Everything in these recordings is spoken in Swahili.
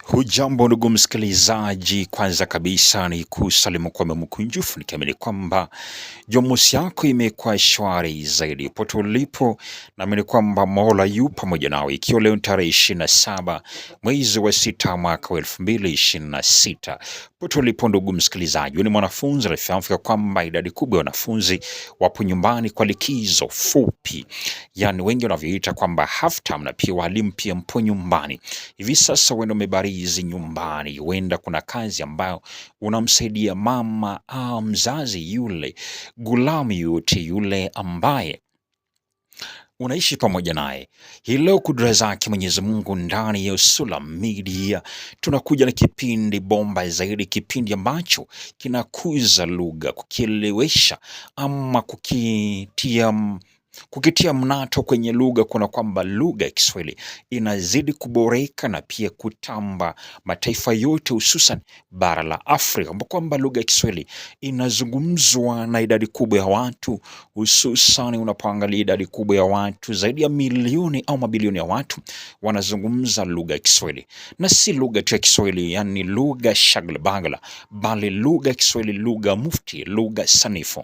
Hujambo ndugu msikilizaji, kwanza kabisa ni kusalimu kwa moyo mkunjufu nikiamini kwamba Jumamosi yako imekuwa shwari zaidi pote ulipo, naamini kwamba Mola yu pamoja nawe, ikiwa leo tarehe 27 mwezi wa 6 mwaka wa 2026. Pote ulipo ndugu msikilizaji, wewe ni mwanafunzi, nafahamu kwamba idadi kubwa ya wanafunzi wapo nyumbani kwa likizo fupi, yani wengi wanavyoita kwamba half term, na pia walimu pia mpo nyumbani hivi sasa. Wewe umebarizi nyumbani, huenda kuna kazi ambayo unamsaidia mama au mzazi yule, gulamu yote yule ambaye unaishi pamoja naye. Hii leo kudra zake Mwenyezi Mungu ndani ya Usula Media tunakuja na kipindi bomba zaidi, kipindi ambacho kinakuza lugha, kukielewesha ama kukitia mnato kwenye lugha, kuna kwamba lugha ya Kiswahili inazidi kuboreka na pia kutamba mataifa yote, hususan bara la Afrika, ambapo kwamba lugha ya Kiswahili inazungumzwa na idadi kubwa ya watu, hususan unapoangalia idadi kubwa ya watu, zaidi ya milioni au mabilioni ya watu wanazungumza lugha ya Kiswahili, na si lugha tu ya Kiswahili, yani lugha shagla bagla, bali lugha ya Kiswahili, lugha mufti, lugha sanifu.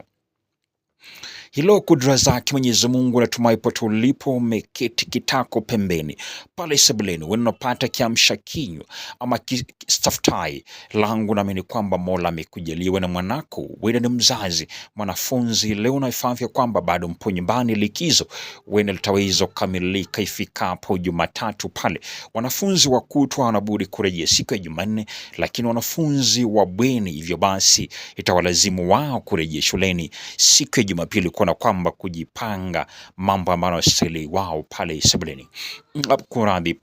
Hilo kudra zake Mwenyezi Mungu, natumai pote ulipo umeketi kitako pembeni pale sebuleni, wewe unapata kiamsha kinywa ama staftai langu, naamini kwamba Mola amekujalia na mwanako, wewe ni mzazi, mwanafunzi, leo unaifahamu kwamba bado mpo nyumbani likizo, wewe litaweza kukamilika ifikapo Jumatatu pale. Wanafunzi wa kutwa wanabudi kurejea siku ya Jumanne, lakini wanafunzi wa bweni hivyo basi itawalazimu wao kurejea shuleni siku ya Jumapili, kuona kwamba kujipanga mambo ambayo wanastahili wao pale sebuleni, kurambi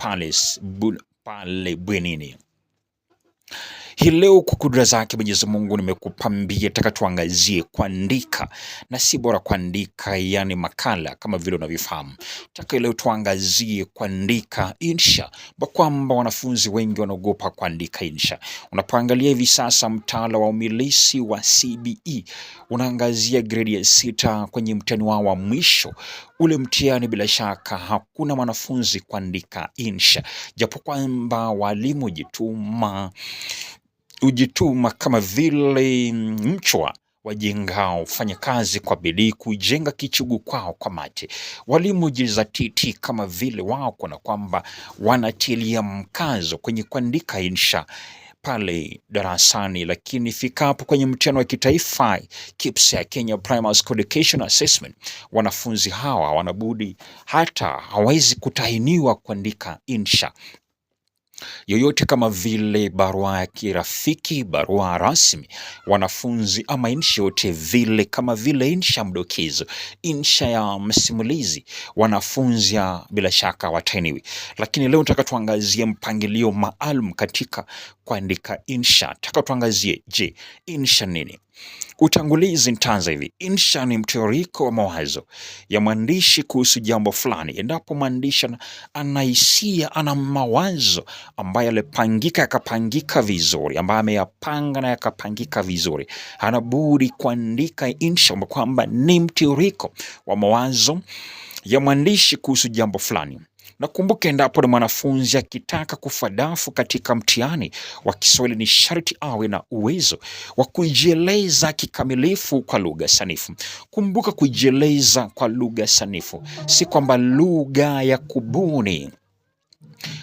pale bwenini. Hii leo kwa kudra zake Mwenyezi Mungu nimekupambia, taka tuangazie kuandika, na si bora kuandika yani makala kama vile unavyofahamu. Taka leo tuangazie kuandika insha, kwa kwamba wanafunzi wengi wanaogopa kuandika insha. Unapoangalia hivi sasa mtaala wa umilisi wa CBE unaangazia grade ya 6 kwenye mtihani wao wa mwisho. Ule mtihani bila shaka hakuna mwanafunzi kuandika insha, japo kwamba walimu hujituma kama vile mchwa wajengao fanya kazi kwa bidii kujenga kichugu kwao kwa mate. Walimu hujizatiti kama vile wao kuna kwamba wanatilia mkazo kwenye kuandika insha pale darasani, lakini fikapo kwenye mtihani wa kitaifa KPSEA, Kenya Primary School Education Assessment, wanafunzi hawa wanabudi hata hawezi kutahiniwa kuandika insha yoyote kama vile barua ya kirafiki, barua rasmi, wanafunzi ama insha yote vile kama vile insha mdokezo, insha ya msimulizi, wanafunzi bila shaka watahiniwi. Lakini leo nataka tuangazie mpangilio maalum katika kuandika insha. Nataka tuangazie, je, insha nini? Utangulizi nitaanza hivi. Insha ni mtiririko wa mawazo ya mwandishi kuhusu jambo fulani. Endapo mwandishi ana hisia, ana mawazo ambayo yalipangika yakapangika vizuri, ambayo ameyapanga na yakapangika vizuri, anabudi kuandika insha kwamba ni mtiririko wa mawazo ya mwandishi kuhusu jambo fulani. Nakumbuka endapo ni mwanafunzi akitaka kufadafu katika mtihani wa Kiswahili, ni sharti awe na uwezo wa kujieleza kikamilifu kwa lugha sanifu. Kumbuka, kujieleza kwa lugha sanifu si kwamba lugha ya kubuni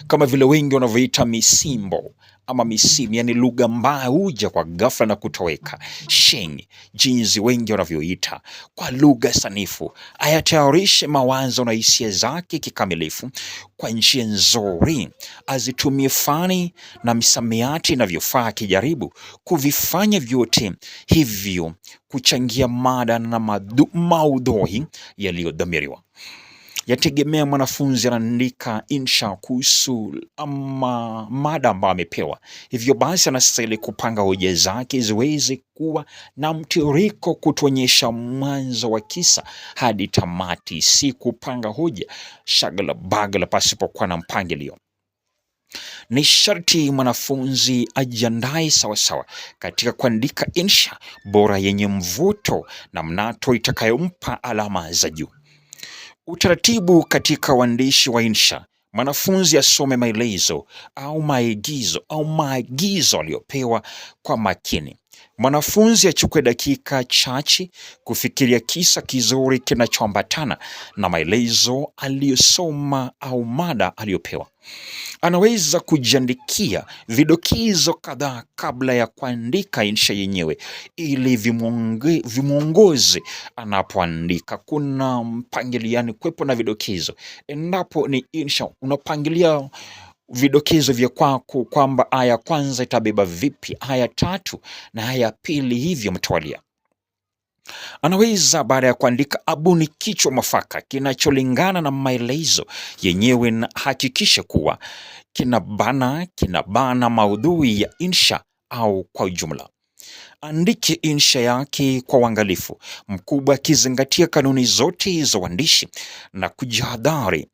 kama vile wengi wanavyoita misimbo ama misimu, yani lugha mbaya huja kwa ghafla na kutoweka, shengi, jinsi wengi wanavyoita. Kwa lugha sanifu ayatayarishe mawazo na hisia zake kikamilifu kwa njia nzuri, azitumie fani na misamiati inavyofaa, akijaribu kuvifanya vyote hivyo kuchangia mada na maudhui yaliyodhamiriwa. Yategemea mwanafunzi anaandika insha kuhusu ama mada ambayo amepewa. Hivyo basi anastahili kupanga hoja zake ziweze kuwa na mtiririko, kutuonyesha mwanzo wa kisa hadi tamati, si kupanga hoja shagala bagala pasipokuwa na mpangilio. Ni sharti mwanafunzi ajiandae sawasawa katika kuandika insha bora yenye mvuto na mnato itakayompa alama za juu. Utaratibu katika uandishi wa insha. Mwanafunzi asome maelezo au maagizo aliyopewa kwa makini. Mwanafunzi achukue dakika chache kufikiria kisa kizuri kinachoambatana na maelezo aliyosoma au mada aliyopewa. Anaweza kujiandikia vidokezo kadhaa kabla ya kuandika insha yenyewe ili vimwongoze anapoandika. Kuna mpangiliani kuwepo na vidokezo. Endapo ni insha, unapangilia vidokezo vya kwako kwamba aya kwanza itabeba vipi, aya tatu na aya pili, hivyo mtawalia. Anaweza baada ya kuandika abuni kichwa mwafaka kinacholingana na maelezo yenyewe, na hakikisha kuwa kinabana maudhui ya insha au kwa ujumla. Andike insha yake kwa uangalifu mkubwa, akizingatia kanuni zote za uandishi na kujihadhari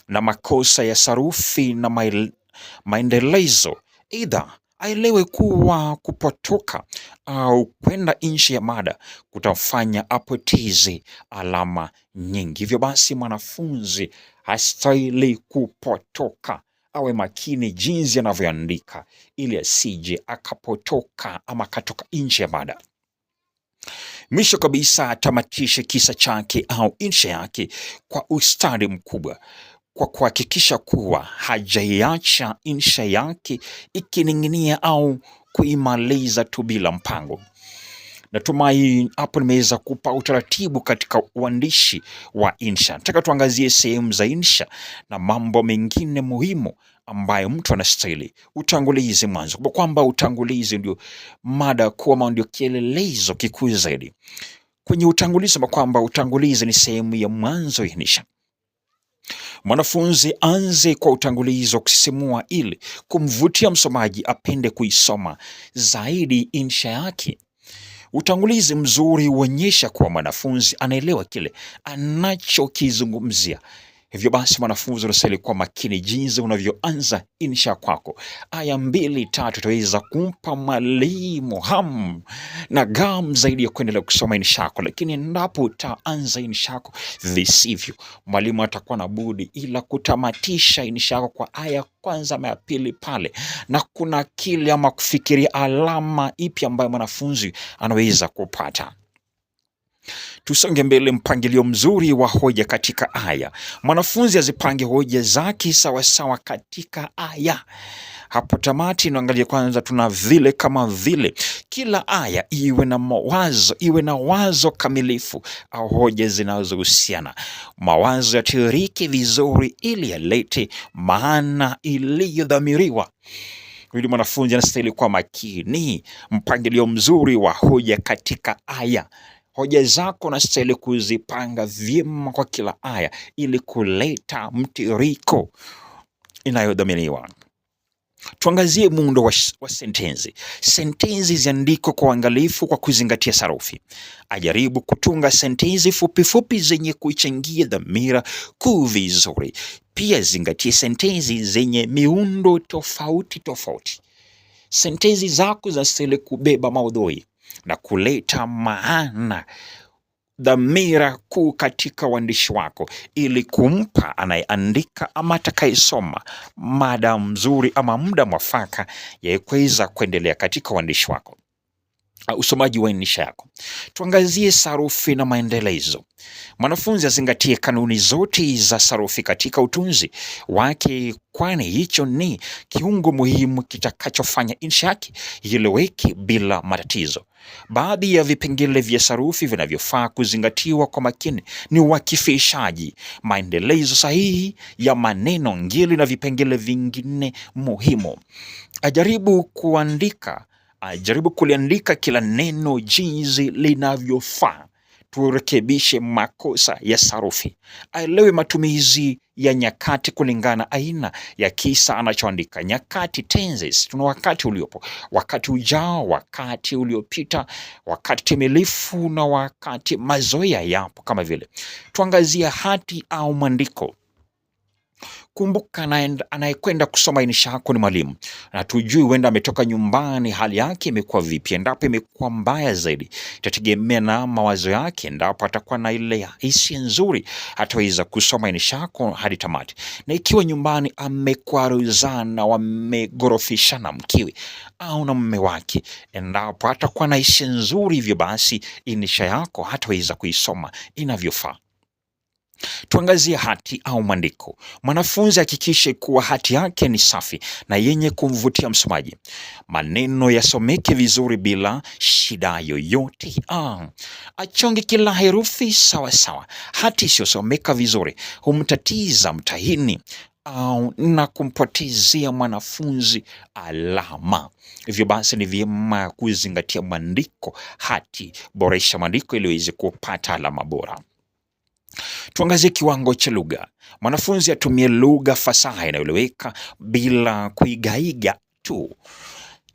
na makosa ya sarufi na maendelezo. Aidha, aelewe kuwa kupotoka au kwenda nje ya mada kutafanya apoteze alama nyingi. Hivyo basi, mwanafunzi hastahili kupotoka. Awe makini jinsi anavyoandika ili asije akapotoka ama akatoka nje ya mada. Mwisho kabisa, atamatishe kisa chake au insha yake kwa ustadi mkubwa, kwa kuhakikisha kuwa hajaiacha insha yake ikining'inia au kuimaliza tu bila mpango. Natumai hapo nimeweza kupa utaratibu katika uandishi wa insha. Nataka tuangazie sehemu za insha na mambo mengine muhimu ambayo mtu anastahili. Utangulizi mwanzo, kwa kwamba utangulizi ndio mada kuu ama ndio kielelezo kikuu zaidi. Kwenye utangulizi, kwa kwamba utangulizi ni sehemu ya mwanzo ya insha. Mwanafunzi anze kwa utangulizi wa kusisimua ili kumvutia msomaji apende kuisoma zaidi insha yake. Utangulizi mzuri huonyesha kuwa mwanafunzi anaelewa kile anachokizungumzia. Hivyo basi, mwanafunzi unastahili kuwa makini jinsi unavyoanza insha kwako. Aya 2-3 utaweza kumpa mwalimu hamu na gamu zaidi ya kuendelea kusoma insha yako, lakini endapo utaanza insha yako visivyo, mwalimu atakuwa na budi ila kutamatisha insha yako kwa aya kwanza ama ya pili pale, na kuna kile ama kufikiria alama ipi ambayo mwanafunzi anaweza kupata. Tusonge mbele. Mpangilio mzuri wa hoja katika aya. Mwanafunzi azipange hoja zake sawasawa katika aya. Hapo tamati naangalia kwanza, tuna vile kama vile kila aya iwe na wazo kamilifu au hoja zinazohusiana. Mawazo yatiririke vizuri ili yalete maana iliyodhamiriwa. Ili mwanafunzi anastahili kuwa makini. Mpangilio mzuri wa hoja katika aya. Hoja zako unastahili kuzipanga vyema kwa kila aya ili kuleta mtiririko inayodhaminiwa. Tuangazie muundo wa sentensi. Sentensi ziandikwe kwa uangalifu kwa kuzingatia sarufi. Ajaribu kutunga sentensi fupi zenye kuichangia dhamira kuu vizuri. Pia zingatie sentensi zenye miundo tofauti. Sentensi zako zinastahili kubeba maudhui na kuleta maana, dhamira kuu katika uandishi wako, ili kumpa anayeandika ama atakayesoma mada mzuri ama muda mwafaka ya kuweza kuendelea katika uandishi wako, usomaji wa insha yako. Tuangazie sarufi na maendelezo. Mwanafunzi azingatie kanuni zote za sarufi katika utunzi wake, kwani hicho ni kiungo muhimu kitakachofanya insha yake ieleweke bila matatizo. Baadhi ya vipengele vya sarufi vinavyofaa kuzingatiwa kwa makini ni uakifishaji, maendelezo sahihi ya maneno ngeli na vipengele vingine muhimu. Ajaribu kuliandika kila neno jinsi linavyofaa. Turekebishe makosa ya sarufi. Aelewe matumizi ya nyakati kulingana aina ya kisa anachoandika. Nyakati, tenses, tuna wakati uliopo, wakati ujao, wakati uliopita, wakati timilifu na wakati mazoea yapo kama vile. Tuangazia hati au mwandiko. Kumbuka anayekwenda kusoma insha yako ni mwalimu, na tujui huenda ametoka nyumbani, hali yake imekuwa vipi. Endapo imekuwa mbaya zaidi, itategemea na mawazo yake. Endapo atakuwa na ile hisia nzuri, ataweza kusoma insha yako hadi tamati. Na ikiwa nyumbani amekwaruzana, wamegorofishana mkewe au na mume wake, endapo atakuwa na hisia nzuri, hivyo basi insha yako hataweza kuisoma inavyofaa. Tuangazie hati au mwandiko. Mwanafunzi hakikishe kuwa hati yake ni safi na yenye kumvutia msomaji. Maneno yasomeke vizuri bila shida yoyote. Achonge kila herufi sawa sawa. Hati isiyosomeka vizuri humtatiza mtahini na kumpotezea mwanafunzi alama. Hivyo basi ni vyema kuzingatia mwandiko hati. Boresha mwandiko ili uweze kupata alama bora. Tuangazie kiwango cha lugha. Mwanafunzi atumie lugha fasaha inayoeleweka bila kuigaiga tu.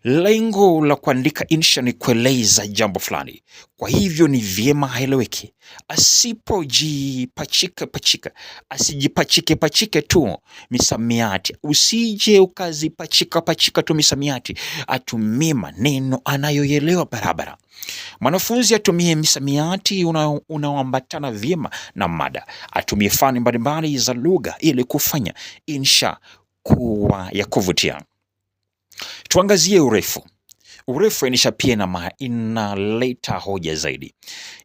Lengo la kuandika insha ni kueleza jambo fulani, kwa hivyo ni vyema aeleweke. Asijipachike tu misamiati. Usije ukazipachika tu misamiati. Atumie maneno anayoelewa barabara. Mwanafunzi atumie misamiati unaoambatana vyema na mada. Atumie fani mbalimbali za lugha ili kufanya insha kuwa ya kuvutia. Tuangazie urefu. Urefu wa insha pia inaleta hoja zaidi.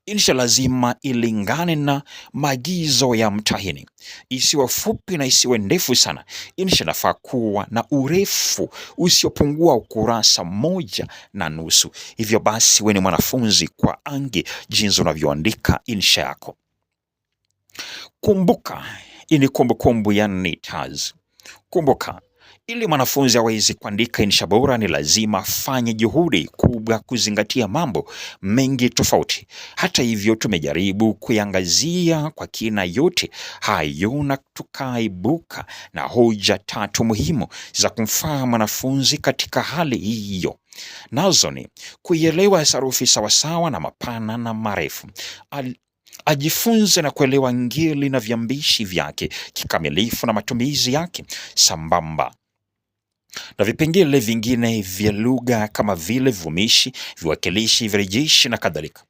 Insha lazima ilingane na maagizo ya mtahini. Isiwe fupi na isiwe ndefu sana. Insha inafaa kuwa na urefu usiopungua ukurasa 1.5. Hivyo basi wewe ni mwanafunzi, kwa ange jinsi unavyoandika insha yako. Kumbuka, ini kumbukumbu ya NITAS. Kumbuka, ili mwanafunzi aweze kuandika insha bora ni lazima afanye juhudi kubwa kuzingatia mambo mengi tofauti. Hata hivyo tumejaribu kuiangazia kwa kina yote hayo na tukaibuka na hoja 3 muhimu za kumfaa mwanafunzi katika hali hiyo. Nazo ni kuielewa sarufi sawasawa na mapana na marefu. Ajifunze na kuelewa ngeli na viambishi vyake kikamilifu na matumizi yake sambamba na vipengele vingine vya lugha kama vile vumishi, viwakilishi, virejeshi na kadhalika.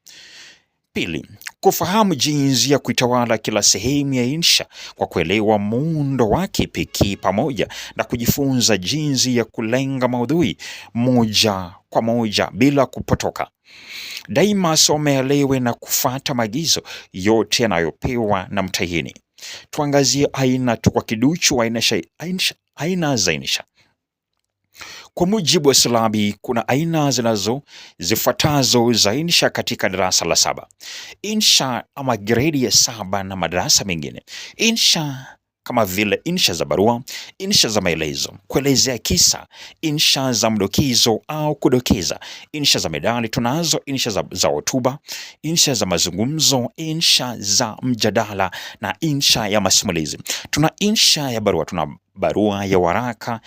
Pili, kufahamu jinsi ya kuitawala kila sehemu ya insha kwa kuelewa muundo wake pekee, pamoja na kujifunza jinsi ya kulenga maudhui moja kwa moja bila kupotoka. Daima asome, elewe na kufuata maagizo yote yanayopewa na mtahini. Tuangazie aina tu kwa kiduchu aina za insha. Kwa mujibu wa silabi, kuna aina zifuatazo za insha katika darasa la 7. Insha ama gredi ya 7 na madarasa mengine. Insha kama vile insha za barua, insha za maelezo, kuelezea kisa, insha za mdokezo au kudokeza, insha za medali, tunazo insha za hotuba, insha za mazungumzo, insha za mjadala na insha ya masimulizi. Tuna insha ya barua, tuna barua ya waraka,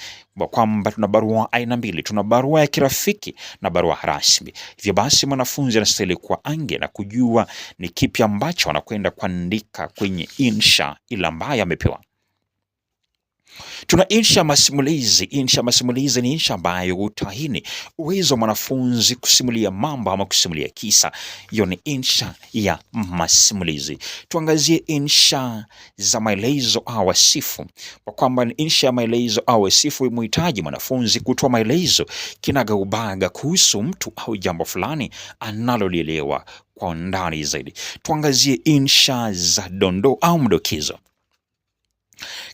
kwamba tuna barua aina 2, tuna barua ya kirafiki na barua rasmi. Hivyo basi mwanafunzi anastahili kuwa ange na kujua ni kipi ambacho anakwenda kuandika kwenye insha ile ambayo amepewa. Tuna insha masimulizi. Insha masimulizi ni insha ambayo utahini uwezo wa mwanafunzi kusimulia mambo ama kusimulia kisa. Hiyo ni insha ya masimulizi. Tuangazie insha za maelezo au wasifu. Kwa kwamba insha ya maelezo au wasifu imhitaji mwanafunzi kutoa maelezo kinagaubaga kuhusu mtu au jambo fulani analolielewa kwa undani zaidi. Tuangazie insha za dondoo au mdokezo.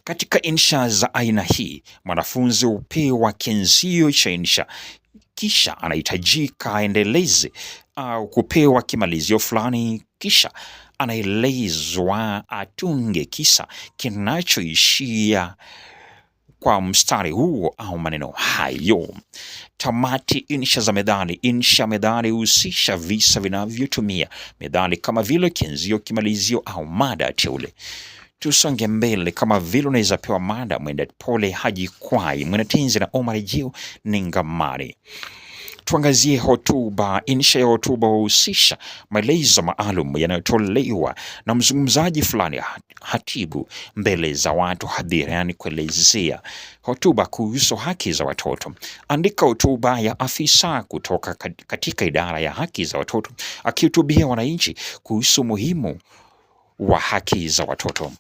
Katika insha za aina hii, mwanafunzi hupewa kianzio cha insha, kisha anahitajika aendeleze au kupewa kimalizio fulani, kisha anaelezwa atunge kisa kinachoishia kwa mstari huo au maneno hayo. Tamati, insha za methali. Insha methali husisha visa vinavyotumia methali kama vile kianzio, kimalizio au mada teule. Tusonge mbele. Kama vile unaweza pewa mada Mwenda Pole Haji Kwai, Mwanatenzi na Omar Jio Ningamari. tuangazie hotuba. Insha ya hotuba husisha maelezo maalum yanayotolewa na mzungumzaji fulani hatibu mbele za watu hadhirani kuelezea hotuba kuhusu haki za watoto. Andika hotuba ya afisa kutoka katika idara ya haki za watoto akihutubia wananchi kuhusu umuhimu wa haki za watoto.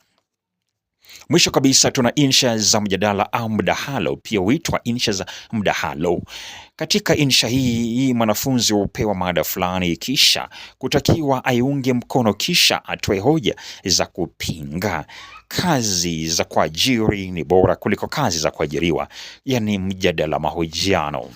Mwisho kabisa tuna insha za mjadala au mdahalo, pia huitwa insha za mdahalo. Katika insha hii mwanafunzi hupewa mada fulani kisha kutakiwa aiunge mkono kisha atoe hoja za kupinga. Kazi za kuajiri ni bora kuliko kazi za kuajiriwa, yani mjadala, mahojiano.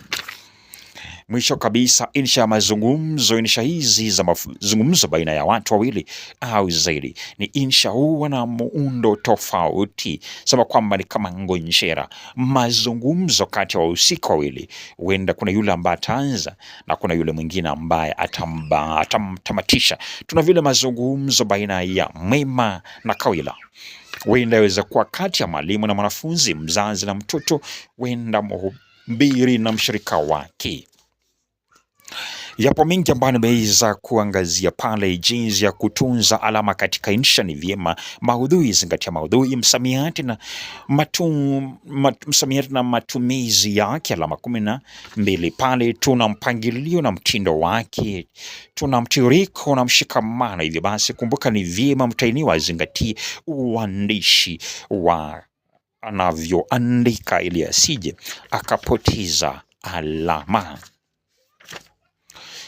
Mwisho kabisa insha ya mazungumzo. Insha hizi za mazungumzo baina ya watu wawili au zaidi ni insha huwa na muundo tofauti, sema kwamba ni kama ngonjera, mazungumzo kati ya wahusika wawili. Huenda kuna yule ambaye ataanza na kuna yule mwingine ambaye atamtamatisha. Tuna vile mazungumzo baina ya Mwema na Kawila. Huenda yaweza kuwa kati ya mwalimu na mwanafunzi, mzazi na mtoto, huenda mhubiri na mshirika wake. Yapo mengi ambayo nimeweza kuangazia pale. Jinsi ya kutunza alama katika insha ni vyema. Maudhui, zingatia maudhui, msamiati na matumizi yake. Alama 12 pale. Tuna mpangilio na mtindo wake, tuna mtiririko na mshikamano. Hivyo basi kumbuka, ni vyema mtainiwa azingatie uandishi wa anavyoandika ili asije akapoteza alama.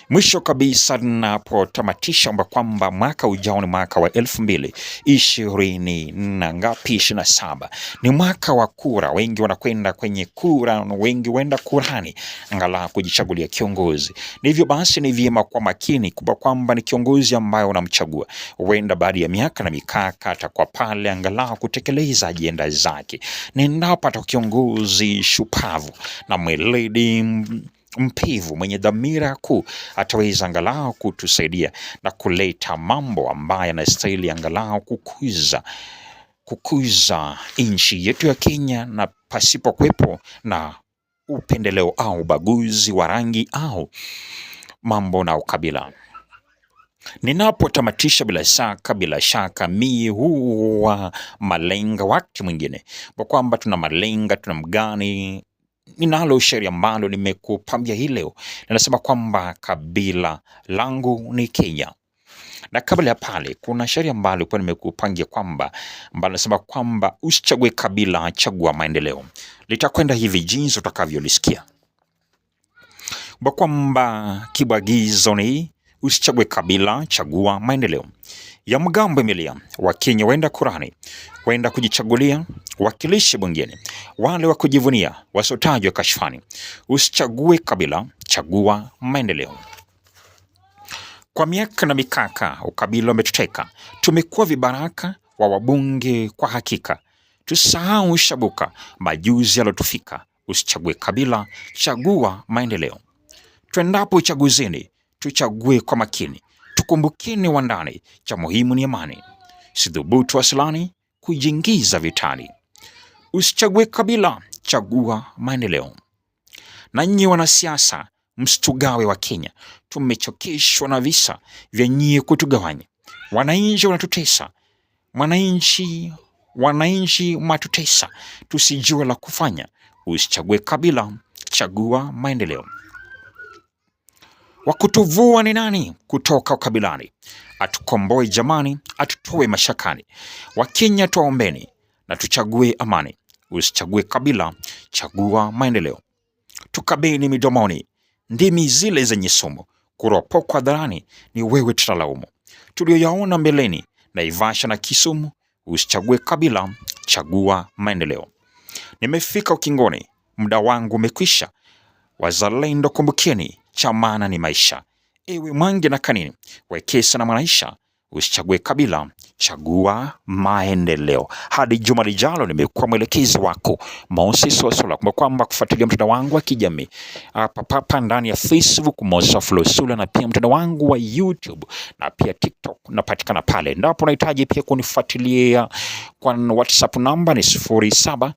Mwisho kabisa napotamatisha kwamba mwaka ujao ni mwaka wa 2027 ni mwaka wa kura. Wengi wanakwenda kwenye kura, wengi wenda kurani angalau kujichagulia kiongozi. Hivyo basi ni vyema kwa makini kubwa kwamba ni kiongozi ambaye unamchagua huenda baada ya miaka na mikaka atakuwa pale angalau kutekeleza ajenda zake. Ninapata kiongozi shupavu na mweledi mpivu mwenye dhamira kuu, ataweza angalau kutusaidia na kuleta mambo ambayo yanastahili angalau kukuza nchi yetu ya Kenya, na pasipo kuwepo na upendeleo au ubaguzi wa rangi au mambo na ukabila. Ninapotamatisha bila shaka mi huwa malenga wakati mwingine kwa kwamba tuna malenga, tuna mgani. Ninalo shairi ambalo nimekupambia hii leo, ninasema kwamba kabila langu ni Kenya. Na kabla ya pale kuna shairi ambalo kwa nimekupangia kwamba nasema kwamba usichague kabila, chagua maendeleo. Litakwenda hivi jinsi utakavyolisikia. Kwa kwamba kibwagizo ni usichague kabila, chagua maendeleo. Ya mgambo Emilia, Wakenya wenda kurani, wenda kujichagulia wakilishi bungeni, wale wa kujivunia wasotajwa kashfani. Usichague kabila, chagua maendeleo. Kwa miaka na mikaka ukabila umetuteka, tumekuwa vibaraka wa wabunge kwa hakika. Tusahau shabuka majuzi yalotufika. Usichague kabila, chagua maendeleo. Tuendapo uchaguzini, tuchague kwa makini. Tukumbukeni wa ndani, cha muhimu ni amani. Sidhubutu asilani kujiingiza vitani. Usichague kabila, chagua maendeleo. Na nyinyi wanasiasa, msitugawe wa Kenya. Tumechokeshwa na visa vya nyie kutugawanya. Wananchi wanatutesa. Wananchi matutesa. Tusijue la kufanya. Usichague kabila, chagua maendeleo. Wakutuvua ni nani? Kutoka ukabilani. Atukomboe jamani, atutoe mashakani. Wakenya tuwaombeni na tuchague amani. Usichague kabila, chagua maendeleo. Tukabeni midomoni ndimi zile zenye sumu. Kuropokwa hadharani ni wewe tutalaumu. Tulioyaona mbeleni Naivasha na Kisumu. Usichague kabila, chagua maendeleo. Nimefika ukingoni, muda wangu umekwisha. Wazalendo kumbukeni, cha maana ni maisha. Ewe Mwangi na Kanini, Wekesa na Mwanaisha, usichague kabila, chagua maendeleo. Hadi juma lijalo, nimekuwa mwelekezi wako Moses Wasula. Kumbuka kwamba kufuatilia mtandao wangu wa kijamii hapa ndani ya Facebook Moses Wasula, na pia mtandao wangu wa YouTube na pia TikTok napatikana pale. Ndipo unahitaji pia kunifuatilia kwa WhatsApp namba ni 07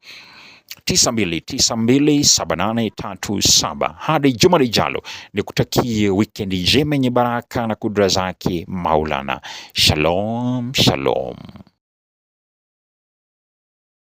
92927837. Hadi juma lijalo, nikutakie wikendi njema yenye baraka na kudra zake Maulana. Shalom, shalom.